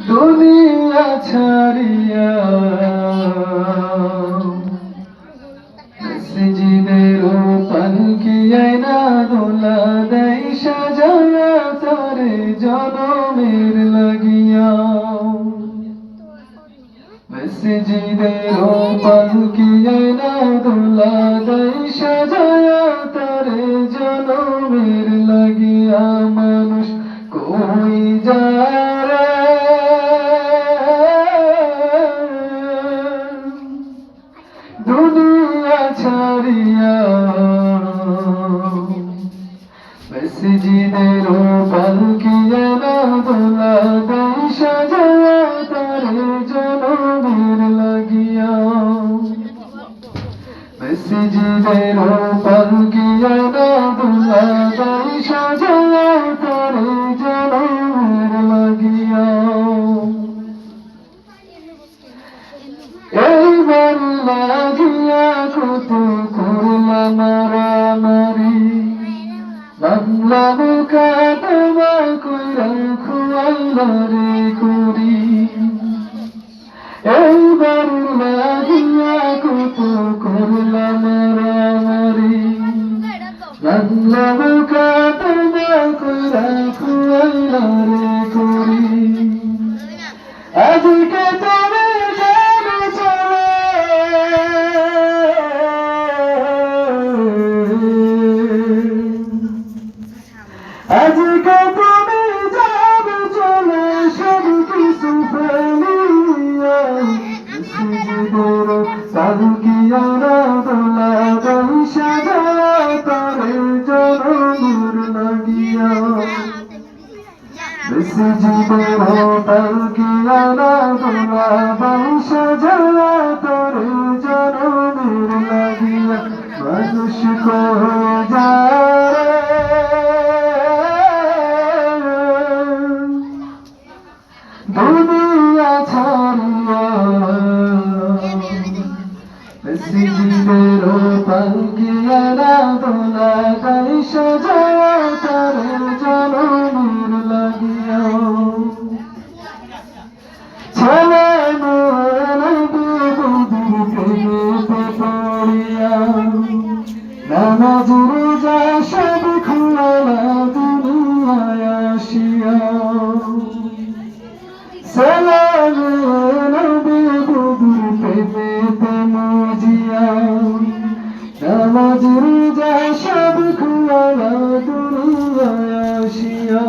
দুনিয়া ছাড়িয়া মসজিদের পালকি আয়না দোলা দেয় সাজায়া তারে জনমের লাগিয়া মসজিদের পালকি আয়না দোলা দেয় সাজায়া তারে জনমের লাগিয়া মানুষ কই যায় রে দুনিয়া ছাড়িয়া মসজিদের পালকি আয়না দোলা দেয় সাজায়া তারে জনমের লাগিয়া মসজিদের পালকি আয়না দোলা দেয় সাজায়া তারে জনমের লাগিয়া এইবার লাগিয়া কত করলা মারামারি বাংলা মুকাদমা কইরা খুয়াইলা রে করি এইবার লাগিয়া কত করলা মারামারি বাংলা মুকাদমা কইরা খুয়াইলা রে করি আজকে তুমি যাবে চলে আজকে তুমি যাবে চলে সব কিছু ফেলিয়া মসজিদের পালকি আয়না দোলা দেয় সাজায়া তারে জনমের লাগিয়া মসজিদের পালকি আয়না দোলা দেয় সাজায়া তারে জনমের লাগিয়া মানুষ কই যায় দুনিয়া ছাড়িয়া মসজিদের পালকি আয়না দোলা দেয় সাজায়া তারে জনমের লাগিয়া ছেলে মেয়েদের প্রেমেতে পড়িয়া নামাজ রোজা সব খুয়ালা দুনিয়ায় আসিয়া সালাম নবী বুদুর প্রেমেতে মজিয়া নামাজ রোজা সব খুয়ালা দুনিয়ায় আসিয়া